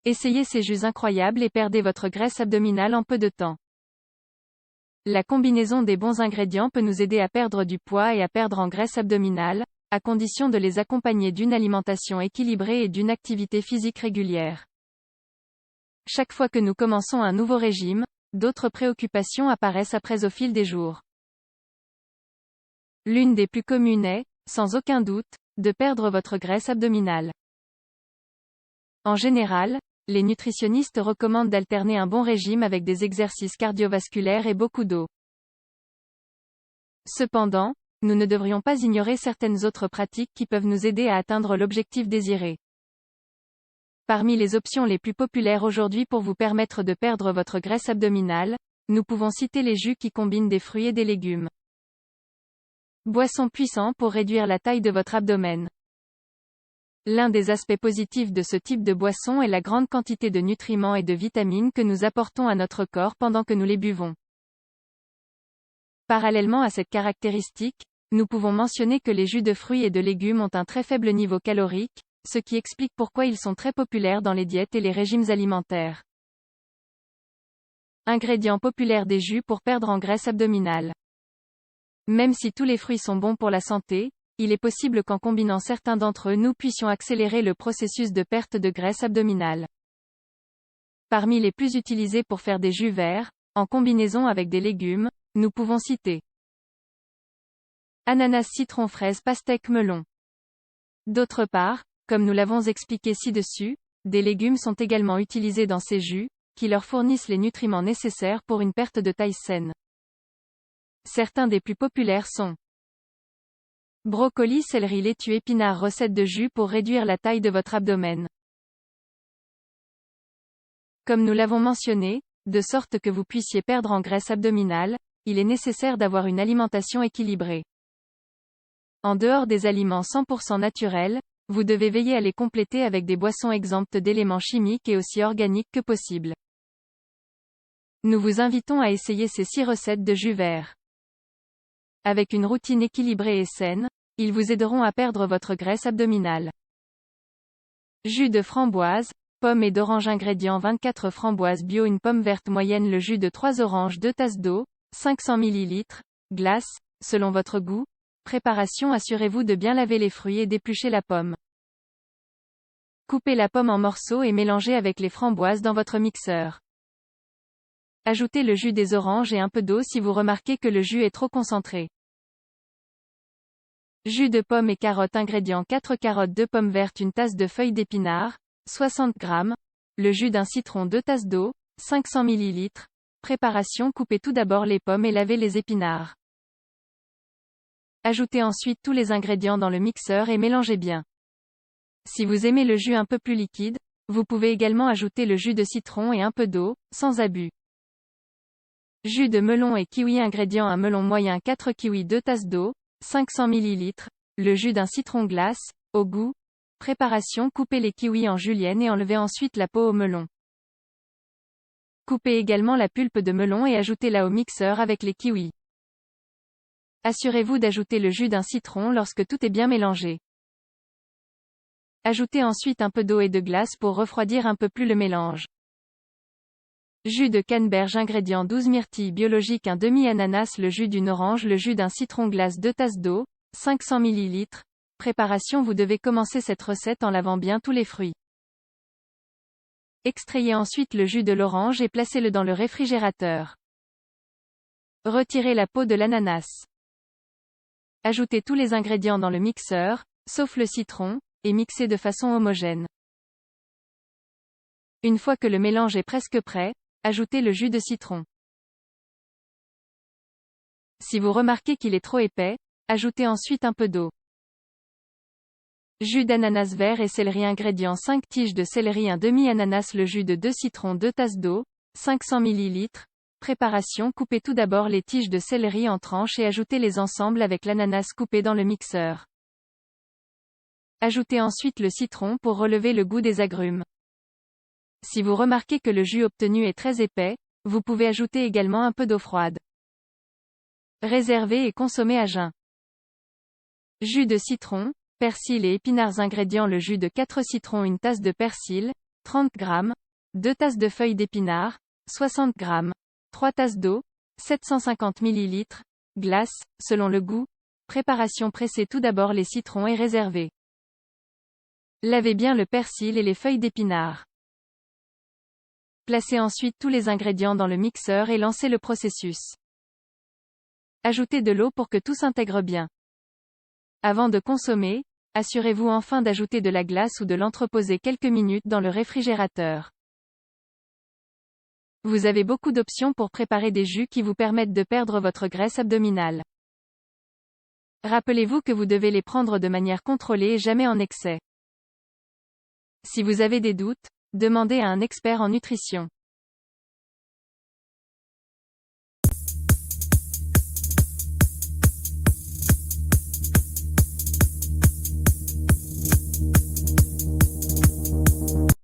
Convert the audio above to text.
Essayez ces jus incroyables et perdez votre graisse abdominale en peu de temps. La combinaison des bons ingrédients peut nous aider à perdre du poids et à perdre en graisse abdominale, à condition de les accompagner d'une alimentation équilibrée et d'une activité physique régulière. Chaque fois que nous commençons un nouveau régime, d'autres préoccupations apparaissent après au fil des jours. L'une des plus communes est, sans aucun doute, de perdre votre graisse abdominale. En général, les nutritionnistes recommandent d'alterner un bon régime avec des exercices cardiovasculaires et beaucoup d'eau. Cependant, nous ne devrions pas ignorer certaines autres pratiques qui peuvent nous aider à atteindre l'objectif désiré. Parmi les options les plus populaires aujourd'hui pour vous permettre de perdre votre graisse abdominale, nous pouvons citer les jus qui combinent des fruits et des légumes. Boissons puissants pour réduire la taille de votre abdomen. L'un des aspects positifs de ce type de boisson est la grande quantité de nutriments et de vitamines que nous apportons à notre corps pendant que nous les buvons. Parallèlement à cette caractéristique, nous pouvons mentionner que les jus de fruits et de légumes ont un très faible niveau calorique, ce qui explique pourquoi ils sont très populaires dans les diètes et les régimes alimentaires. Ingrédients populaires des jus pour perdre en graisse abdominale. Même si tous les fruits sont bons pour la santé, il est possible qu'en combinant certains d'entre eux nous puissions accélérer le processus de perte de graisse abdominale. Parmi les plus utilisés pour faire des jus verts, en combinaison avec des légumes, nous pouvons citer ananas, citron, fraise, pastèque, melon. D'autre part, comme nous l'avons expliqué ci-dessus, des légumes sont également utilisés dans ces jus, qui leur fournissent les nutriments nécessaires pour une perte de taille saine. Certains des plus populaires sont brocoli, céleri, laitue, épinards. Recette de jus pour réduire la taille de votre abdomen. Comme nous l'avons mentionné, de sorte que vous puissiez perdre en graisse abdominale, il est nécessaire d'avoir une alimentation équilibrée. En dehors des aliments 100% naturels, vous devez veiller à les compléter avec des boissons exemptes d'éléments chimiques et aussi organiques que possible. Nous vous invitons à essayer ces 6 recettes de jus verts. Avec une routine équilibrée et saine, ils vous aideront à perdre votre graisse abdominale. Jus de framboise, pommes et d'orange. Ingrédients 24 framboises bio, une pomme verte moyenne, le jus de 3 oranges, 2 tasses d'eau, 500 ml, glace, selon votre goût. Préparation: assurez-vous de bien laver les fruits et d'éplucher la pomme. Coupez la pomme en morceaux et mélangez avec les framboises dans votre mixeur. Ajoutez le jus des oranges et un peu d'eau si vous remarquez que le jus est trop concentré. Jus de pommes et carottes. Ingrédients 4 carottes, 2 pommes vertes, une tasse de feuilles d'épinards, 60 g, le jus d'un citron, 2 tasses d'eau, 500 ml. Préparation: coupez tout d'abord les pommes et lavez les épinards. Ajoutez ensuite tous les ingrédients dans le mixeur et mélangez bien. Si vous aimez le jus un peu plus liquide, vous pouvez également ajouter le jus de citron et un peu d'eau, sans abus. Jus de melon et kiwi. Ingrédients: un melon moyen, 4 kiwis, 2 tasses d'eau, 500 ml, le jus d'un citron, glace, au goût. Préparation: coupez les kiwis en julienne et enlevez ensuite la peau au melon. Coupez également la pulpe de melon et ajoutez-la au mixeur avec les kiwis. Assurez-vous d'ajouter le jus d'un citron lorsque tout est bien mélangé. Ajoutez ensuite un peu d'eau et de glace pour refroidir un peu plus le mélange. Jus de canneberge. Ingrédients 12 myrtilles biologiques, un demi-ananas, le jus d'une orange, le jus d'un citron, glace, 2 tasses d'eau, 500 ml. Préparation: vous devez commencer cette recette en lavant bien tous les fruits. Extrayez ensuite le jus de l'orange et placez-le dans le réfrigérateur. Retirez la peau de l'ananas. Ajoutez tous les ingrédients dans le mixeur, sauf le citron, et mixez de façon homogène. Une fois que le mélange est presque prêt, ajoutez le jus de citron. Si vous remarquez qu'il est trop épais, ajoutez ensuite un peu d'eau. Jus d'ananas vert et céleri. Ingrédients 5 tiges de céleri, un demi-ananas, le jus de 2 citrons, 2 tasses d'eau, 500 ml. Préparation: coupez tout d'abord les tiges de céleri en tranches et ajoutez-les ensemble avec l'ananas coupé dans le mixeur. Ajoutez ensuite le citron pour relever le goût des agrumes. Si vous remarquez que le jus obtenu est très épais, vous pouvez ajouter également un peu d'eau froide. Réservez et consommez à jeun. Jus de citron, persil et épinards. Ingrédients: le jus de 4 citrons, une tasse de persil, 30 g, 2 tasses de feuilles d'épinards, 60 g, 3 tasses d'eau, 750 ml, glace, selon le goût. Préparation: pressez tout d'abord les citrons et réservez. Lavez bien le persil et les feuilles d'épinards. Placez ensuite tous les ingrédients dans le mixeur et lancez le processus. Ajoutez de l'eau pour que tout s'intègre bien. Avant de consommer, assurez-vous enfin d'ajouter de la glace ou de l'entreposer quelques minutes dans le réfrigérateur. Vous avez beaucoup d'options pour préparer des jus qui vous permettent de perdre votre graisse abdominale. Rappelez-vous que vous devez les prendre de manière contrôlée et jamais en excès. Si vous avez des doutes, demandez à un expert en nutrition.